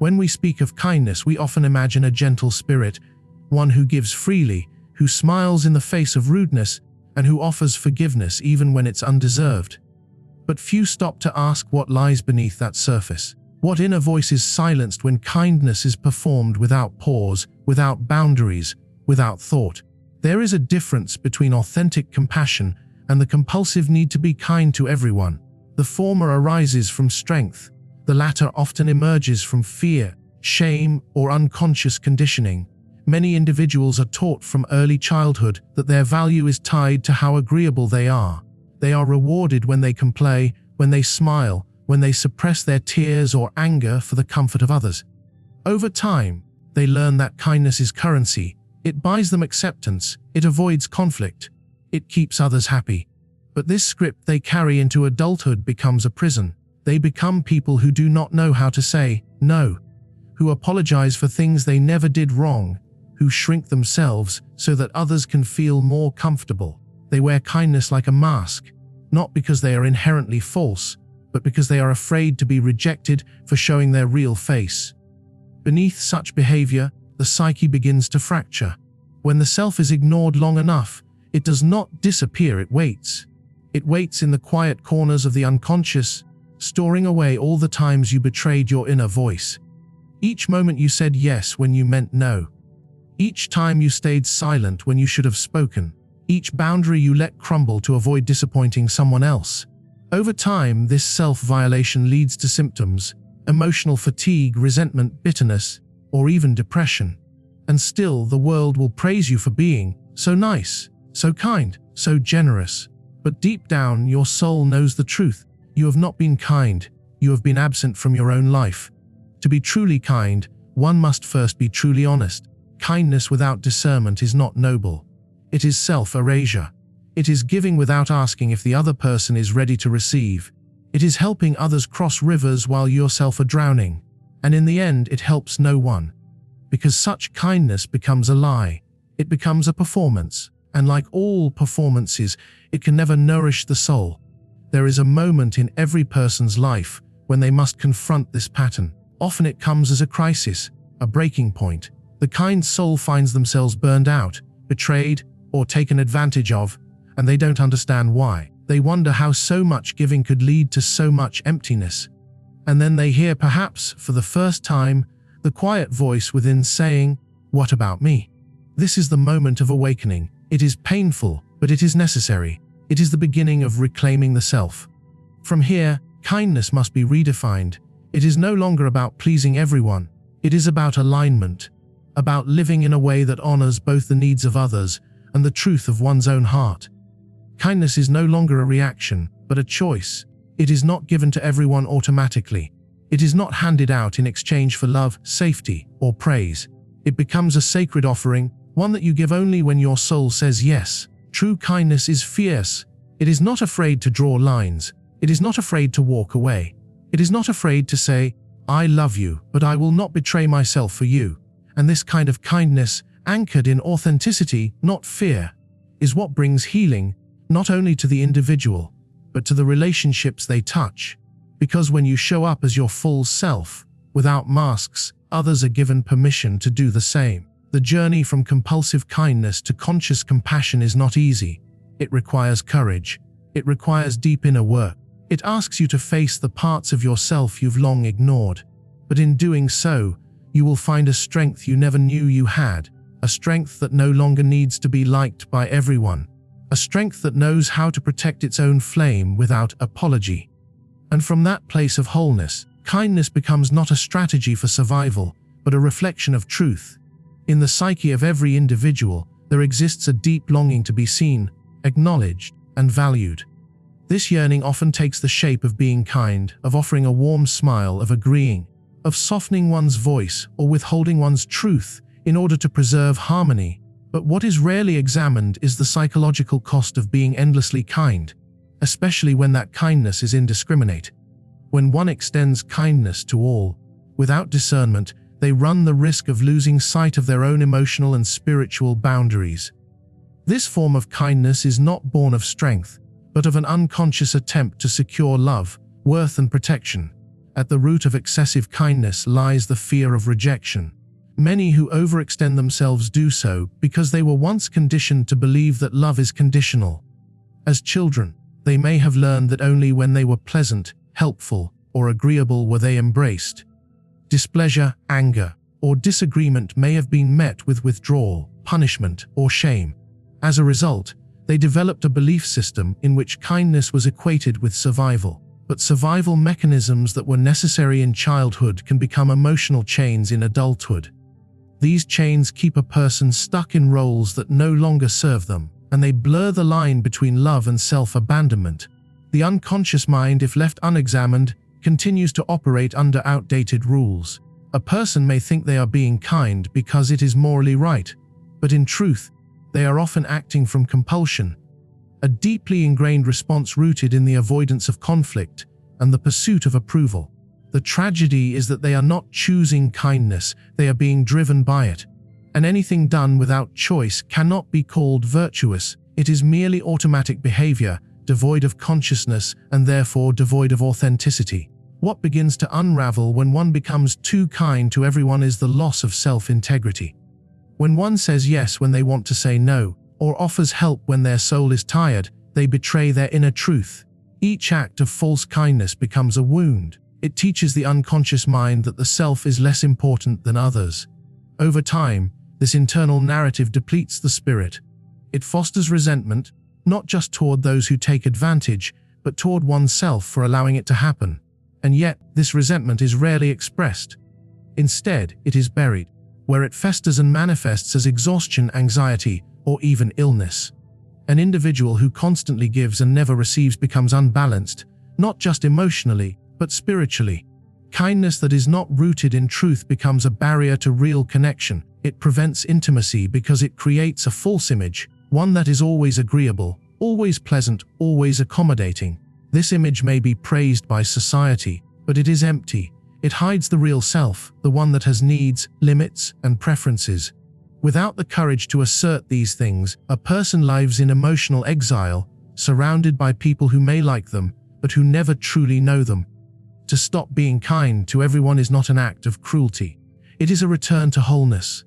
When we speak of kindness, we often imagine a gentle spirit, one who gives freely, who smiles in the face of rudeness, and who offers forgiveness even when it's undeserved. But few stop to ask what lies beneath that surface. What inner voice is silenced when kindness is performed without pause, without boundaries, without thought? There is a difference between authentic compassion and the compulsive need to be kind to everyone. The former arises from strength. The latter often emerges from fear, shame, or unconscious conditioning. Many individuals are taught from early childhood that their value is tied to how agreeable they are. They are rewarded when they complain, when they smile, when they suppress their tears or anger for the comfort of others. Over time, they learn that kindness is currency. It buys them acceptance, it avoids conflict, it keeps others happy. But this script they carry into adulthood becomes a prison. They become people who do not know how to say no, who apologize for things they never did wrong, who shrink themselves so that others can feel more comfortable. They wear kindness like a mask, not because they are inherently false, but because they are afraid to be rejected for showing their real face. Beneath such behavior, the psyche begins to fracture. When the self is ignored long enough, it does not disappear, it waits. It waits in the quiet corners of the unconscious, storing away all the times you betrayed your inner voice. Each moment you said yes when you meant no. Each time you stayed silent when you should have spoken. Each boundary you let crumble to avoid disappointing someone else. Over time, this self-violation leads to symptoms: emotional fatigue, resentment, bitterness, or even depression. And still, the world will praise you for being so nice, so kind, so generous. But deep down, your soul knows the truth. You have not been kind. You have been absent from your own life. To be truly kind, one must first be truly honest. Kindness without discernment is not noble. It is self-erasure. It is giving without asking if the other person is ready to receive. It is helping others cross rivers while yourself are drowning. And in the end, it helps no one. Because such kindness becomes a lie. It becomes a performance. And like all performances, it can never nourish the soul. There is a moment in every person's life when they must confront this pattern. Often it comes as a crisis, a breaking point. The kind soul finds themselves burned out, betrayed, or taken advantage of, and they don't understand why. They wonder how so much giving could lead to so much emptiness. And then they hear, perhaps for the first time, the quiet voice within saying, "What about me?" This is the moment of awakening. It is painful, but it is necessary. It is the beginning of reclaiming the self. From here, kindness must be redefined. It is no longer about pleasing everyone. It is about alignment, about living in a way that honors both the needs of others and the truth of one's own heart. Kindness is no longer a reaction, but a choice. It is not given to everyone automatically. It is not handed out in exchange for love, safety, or praise. It becomes a sacred offering, one that you give only when your soul says yes. True kindness is fierce. It is not afraid to draw lines. It is not afraid to walk away. It is not afraid to say, "I love you, but I will not betray myself for you." And this kind of kindness, anchored in authenticity, not fear, is what brings healing, not only to the individual, but to the relationships they touch. Because when you show up as your full self, without masks, others are given permission to do the same. The journey from compulsive kindness to conscious compassion is not easy. It requires courage. It requires deep inner work. It asks you to face the parts of yourself you've long ignored. But in doing so, you will find a strength you never knew you had, a strength that no longer needs to be liked by everyone, a strength that knows how to protect its own flame without apology. And from that place of wholeness, kindness becomes not a strategy for survival, but a reflection of truth. In the psyche of every individual, there exists a deep longing to be seen, acknowledged, and valued. This yearning often takes the shape of being kind, of offering a warm smile, of agreeing, of softening one's voice or withholding one's truth in order to preserve harmony. But what is rarely examined is the psychological cost of being endlessly kind, especially when that kindness is indiscriminate. When one extends kindness to all, without discernment, they run the risk of losing sight of their own emotional and spiritual boundaries. This form of kindness is not born of strength, but of an unconscious attempt to secure love, worth, and protection. At the root of excessive kindness lies the fear of rejection. Many who overextend themselves do so because they were once conditioned to believe that love is conditional. As children, they may have learned that only when they were pleasant, helpful, or agreeable were they embraced. Displeasure, anger, or disagreement may have been met with withdrawal, punishment, or shame. As a result, they developed a belief system in which kindness was equated with survival. But survival mechanisms that were necessary in childhood can become emotional chains in adulthood. These chains keep a person stuck in roles that no longer serve them, and they blur the line between love and self-abandonment. The unconscious mind, if left unexamined, continues to operate under outdated rules. A person may think they are being kind because it is morally right, but in truth, they are often acting from compulsion, a deeply ingrained response rooted in the avoidance of conflict and the pursuit of approval. The tragedy is that they are not choosing kindness, they are being driven by it. And anything done without choice cannot be called virtuous. It is merely automatic behavior, devoid of consciousness and therefore devoid of authenticity. What begins to unravel when one becomes too kind to everyone is the loss of self-integrity. When one says yes when they want to say no, or offers help when their soul is tired, they betray their inner truth. Each act of false kindness becomes a wound. It teaches the unconscious mind that the self is less important than others. Over time, this internal narrative depletes the spirit. It fosters resentment, not just toward those who take advantage, but toward oneself for allowing it to happen. And yet, this resentment is rarely expressed. Instead, it is buried, where it festers and manifests as exhaustion, anxiety, or even illness. An individual who constantly gives and never receives becomes unbalanced, not just emotionally, but spiritually. Kindness that is not rooted in truth becomes a barrier to real connection. It prevents intimacy because it creates a false image, one that is always agreeable, always pleasant, always accommodating. This image may be praised by society, but it is empty. It hides the real self, the one that has needs, limits, and preferences. Without the courage to assert these things, a person lives in emotional exile, surrounded by people who may like them, but who never truly know them. To stop being kind to everyone is not an act of cruelty. It is a return to wholeness.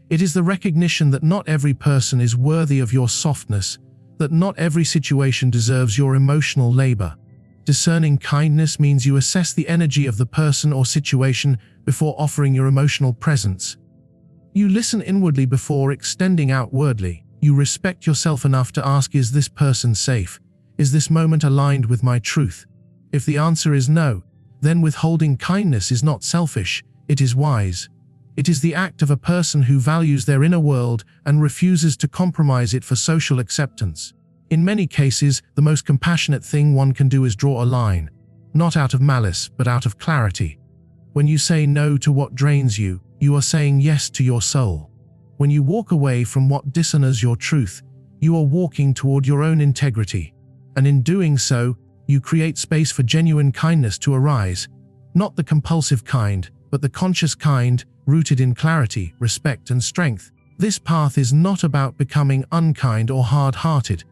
It is the recognition that not every person is worthy of your softness, that not every situation deserves your emotional labor. Discerning kindness means you assess the energy of the person or situation before offering your emotional presence. You listen inwardly before extending outwardly. You respect yourself enough to ask, is this person safe? Is this moment aligned with my truth? If the answer is no, then withholding kindness is not selfish, it is wise. It is the act of a person who values their inner world and refuses to compromise it for social acceptance. In many cases, the most compassionate thing one can do is draw a line, not out of malice, but out of clarity. When you say no to what drains you, you are saying yes to your soul. When you walk away from what dishonors your truth, you are walking toward your own integrity. And in doing so, you create space for genuine kindness to arise, not the compulsive kind, but the conscious kind, rooted in clarity, respect, and strength. This path is not about becoming unkind or hard-hearted.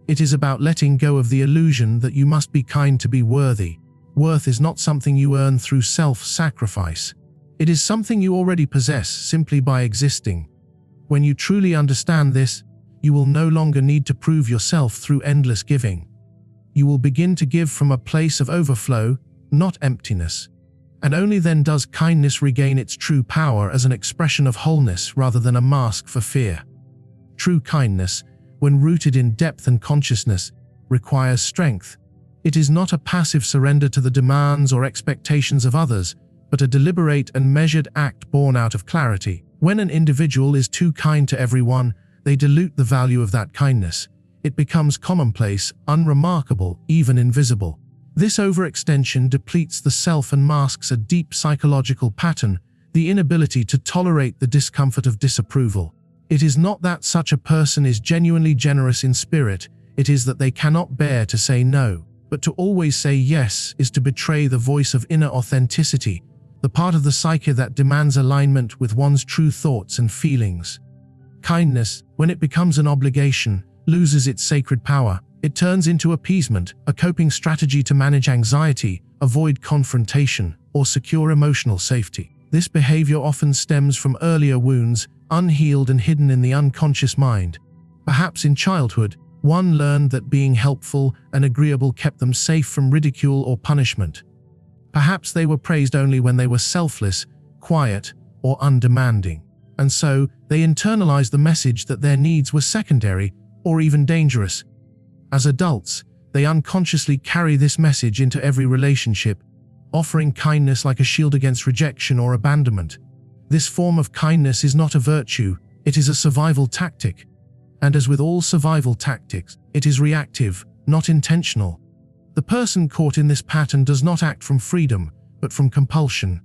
It is about letting go of the illusion that you must be kind to be worthy. Worth is not something you earn through self-sacrifice. It is something you already possess simply by existing. When you truly understand this, you will no longer need to prove yourself through endless giving. You will begin to give from a place of overflow, not emptiness. And only then does kindness regain its true power as an expression of wholeness rather than a mask for fear. True kindness, when rooted in depth and consciousness, requires strength. It is not a passive surrender to the demands or expectations of others, but a deliberate and measured act born out of clarity. When an individual is too kind to everyone, they dilute the value of that kindness. It becomes commonplace, unremarkable, even invisible. This overextension depletes the self and masks a deep psychological pattern, the inability to tolerate the discomfort of disapproval. It is not that such a person is genuinely generous in spirit, it is that they cannot bear to say no. But to always say yes is to betray the voice of inner authenticity, the part of the psyche that demands alignment with one's true thoughts and feelings. Kindness, when it becomes an obligation, loses its sacred power. It turns into appeasement, a coping strategy to manage anxiety, avoid confrontation, or secure emotional safety. This behavior often stems from earlier wounds, unhealed and hidden in the unconscious mind. Perhaps in childhood, one learned that being helpful and agreeable kept them safe from ridicule or punishment. Perhaps they were praised only when they were selfless, quiet, or undemanding. And so, they internalized the message that their needs were secondary or even dangerous. As adults, they unconsciously carry this message into every relationship, offering kindness like a shield against rejection or abandonment. This form of kindness is not a virtue, it is a survival tactic. And as with all survival tactics, it is reactive, not intentional. The person caught in this pattern does not act from freedom, but from compulsion.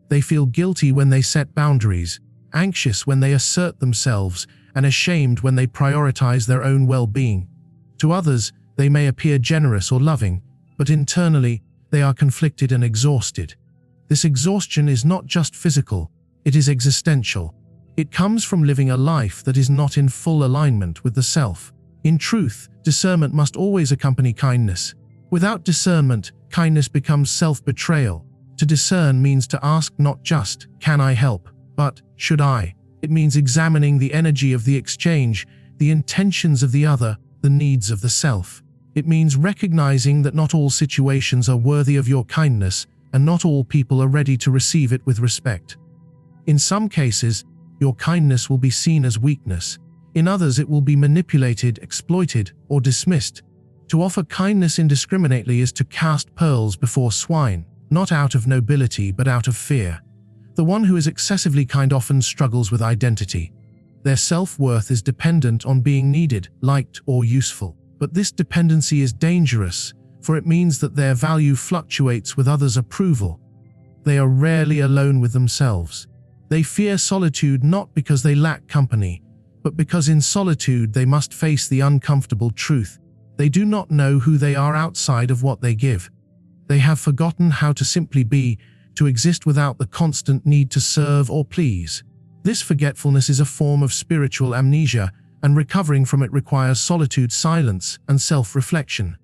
They feel guilty when they set boundaries, anxious when they assert themselves, and ashamed when they prioritize their own well-being. To others, they may appear generous or loving, but internally, they are conflicted and exhausted. This exhaustion is not just physical, it is existential. It comes from living a life that is not in full alignment with the self. In truth, discernment must always accompany kindness. Without discernment, kindness becomes self-betrayal. To discern means to ask not just, "Can I help?" but "Should I?" It means examining the energy of the exchange, the intentions of the other, the needs of the self. It means recognizing that not all situations are worthy of your kindness, and not all people are ready to receive it with respect. In some cases, your kindness will be seen as weakness. In others, it will be manipulated, exploited, or dismissed. To offer kindness indiscriminately is to cast pearls before swine, not out of nobility but out of fear. The one who is excessively kind often struggles with identity. Their self-worth is dependent on being needed, liked, or useful. But this dependency is dangerous, for it means that their value fluctuates with others' approval. They are rarely alone with themselves. They fear solitude not because they lack company, but because in solitude they must face the uncomfortable truth. They do not know who they are outside of what they give. They have forgotten how to simply be, to exist without the constant need to serve or please. This forgetfulness is a form of spiritual amnesia, and recovering from it requires solitude, silence, and self-reflection.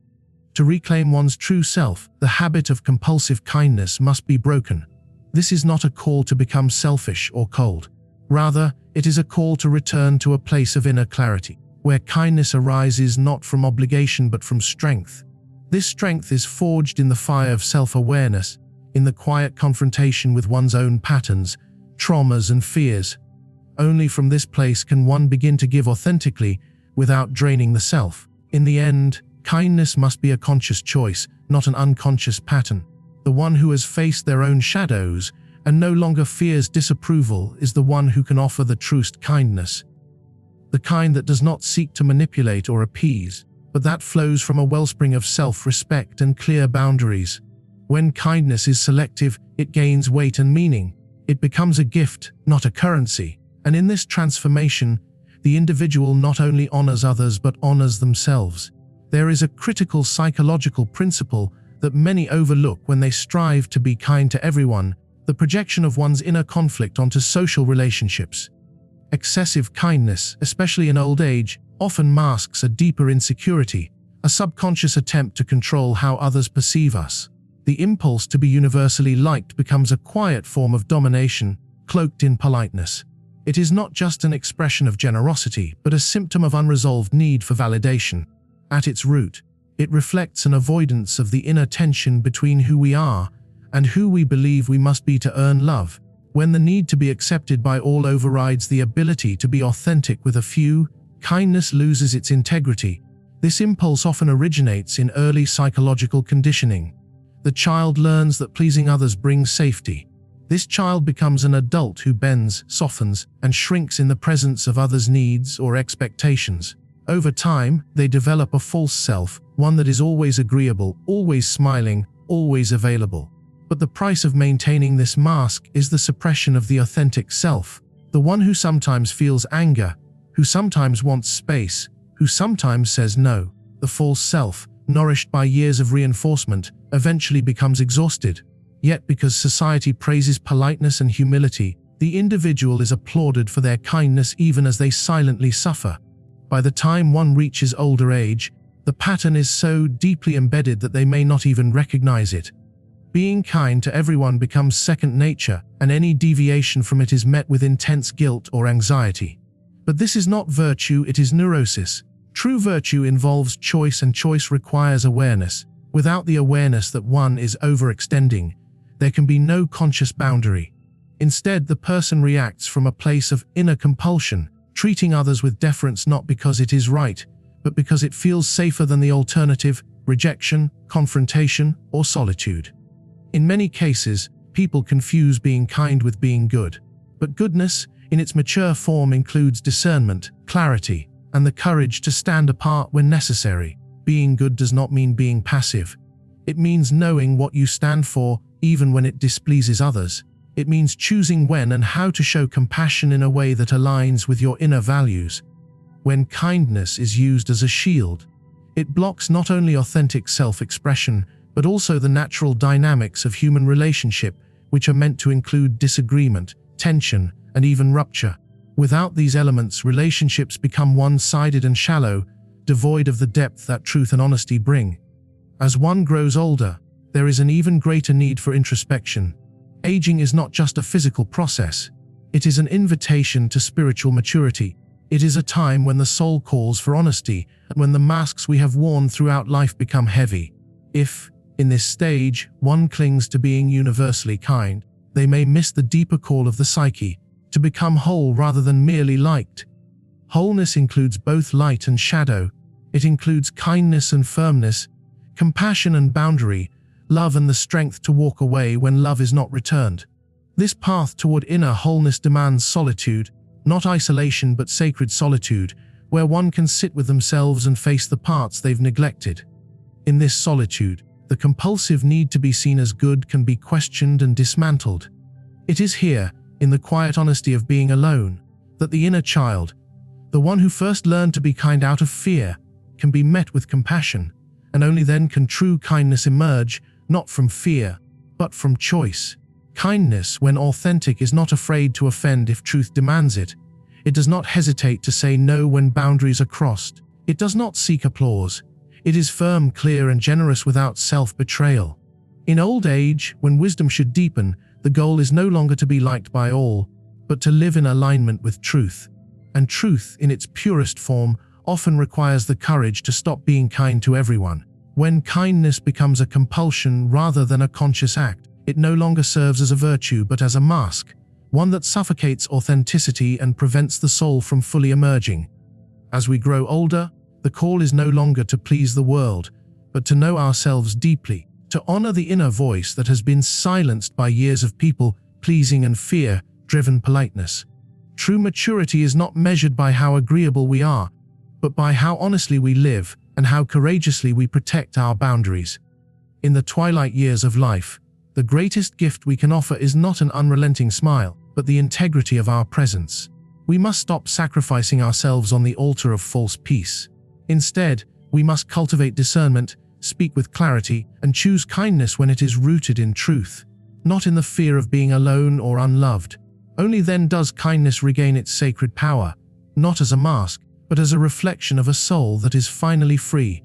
To reclaim one's true self, the habit of compulsive kindness must be broken. This is not a call to become selfish or cold. Rather, it is a call to return to a place of inner clarity, where kindness arises not from obligation but from strength. This strength is forged in the fire of self-awareness, in the quiet confrontation with one's own patterns, traumas, and fears. Only from this place can one begin to give authentically, without draining the self. In the end, kindness must be a conscious choice, not an unconscious pattern. The one who has faced their own shadows and no longer fears disapproval is the one who can offer the truest kindness. The kind that does not seek to manipulate or appease, but that flows from a wellspring of self-respect and clear boundaries. When kindness is selective, it gains weight and meaning. It becomes a gift, not a currency. And in this transformation, the individual not only honors others but honors themselves. There is a critical psychological principle that many overlook when they strive to be kind to everyone: the projection of one's inner conflict onto social relationships. Excessive kindness, especially in old age, often masks a deeper insecurity, a subconscious attempt to control how others perceive us. The impulse to be universally liked becomes a quiet form of domination, cloaked in politeness. It is not just an expression of generosity, but a symptom of unresolved need for validation. At its root, it reflects an avoidance of the inner tension between who we are and who we believe we must be to earn love. When the need to be accepted by all overrides the ability to be authentic with a few, kindness loses its integrity. This impulse often originates in early psychological conditioning. The child learns that pleasing others brings safety. This child becomes an adult who bends, softens, and shrinks in the presence of others' needs or expectations. Over time, they develop a false self, one that is always agreeable, always smiling, always available. But the price of maintaining this mask is the suppression of the authentic self, the one who sometimes feels anger, who sometimes wants space, who sometimes says no. The false self, nourished by years of reinforcement, eventually becomes exhausted. Yet because society praises politeness and humility, the individual is applauded for their kindness even as they silently suffer. By the time one reaches older age, The pattern is so deeply embedded that they may not even recognize it. Being kind to everyone becomes second nature, and any deviation from it is met with intense guilt or anxiety. But this is not virtue, it is neurosis. True virtue involves choice, and choice requires awareness. Without the awareness that one is overextending, there can be no conscious boundary. Instead, the person reacts from a place of inner compulsion, treating others with deference not because it is right, but because it feels safer than the alternative: rejection, confrontation, or solitude. In many cases, people confuse being kind with being good. But goodness, in its mature form, includes discernment, clarity, and the courage to stand apart when necessary. Being good does not mean being passive. It means knowing what you stand for, even when it displeases others. It means choosing when and how to show compassion in a way that aligns with your inner values. When kindness is used as a shield, it blocks not only authentic self-expression, but also the natural dynamics of human relationship, which are meant to include disagreement, tension, and even rupture. Without these elements, relationships become one-sided and shallow, devoid of the depth that truth and honesty bring. As one grows older, there is an even greater need for introspection. Aging is not just a physical process. It is an invitation to spiritual maturity. It is a time when the soul calls for honesty, and when the masks we have worn throughout life become heavy. If, in this stage, one clings to being universally kind, they may miss the deeper call of the psyche, to become whole rather than merely liked. Wholeness includes both light and shadow. It includes kindness and firmness, compassion and boundary, love and the strength to walk away when love is not returned. This path toward inner wholeness demands solitude, not isolation but sacred solitude, where one can sit with themselves and face the parts they've neglected. In this solitude, the compulsive need to be seen as good can be questioned and dismantled. It is here, in the quiet honesty of being alone, that the inner child, the one who first learned to be kind out of fear, can be met with compassion, and only then can true kindness emerge, not from fear, but from choice. Kindness, when authentic, is not afraid to offend if truth demands it. It does not hesitate to say no when boundaries are crossed. It does not seek applause. It is firm, clear, and generous without self-betrayal. In old age, when wisdom should deepen, the goal is no longer to be liked by all, but to live in alignment with truth. And truth, in its purest form, often requires the courage to stop being kind to everyone. When kindness becomes a compulsion rather than a conscious act, it no longer serves as a virtue but as a mask, one that suffocates authenticity and prevents the soul from fully emerging. As we grow older, the call is no longer to please the world, but to know ourselves deeply, to honor the inner voice that has been silenced by years of people-pleasing and fear-driven politeness. True maturity is not measured by how agreeable we are, but by how honestly we live and how courageously we protect our boundaries. In the twilight years of life, the greatest gift we can offer is not an unrelenting smile, but the integrity of our presence. We must stop sacrificing ourselves on the altar of false peace. Instead, we must cultivate discernment, speak with clarity, and choose kindness when it is rooted in truth, not in the fear of being alone or unloved. Only then does kindness regain its sacred power, not as a mask, but as a reflection of a soul that is finally free.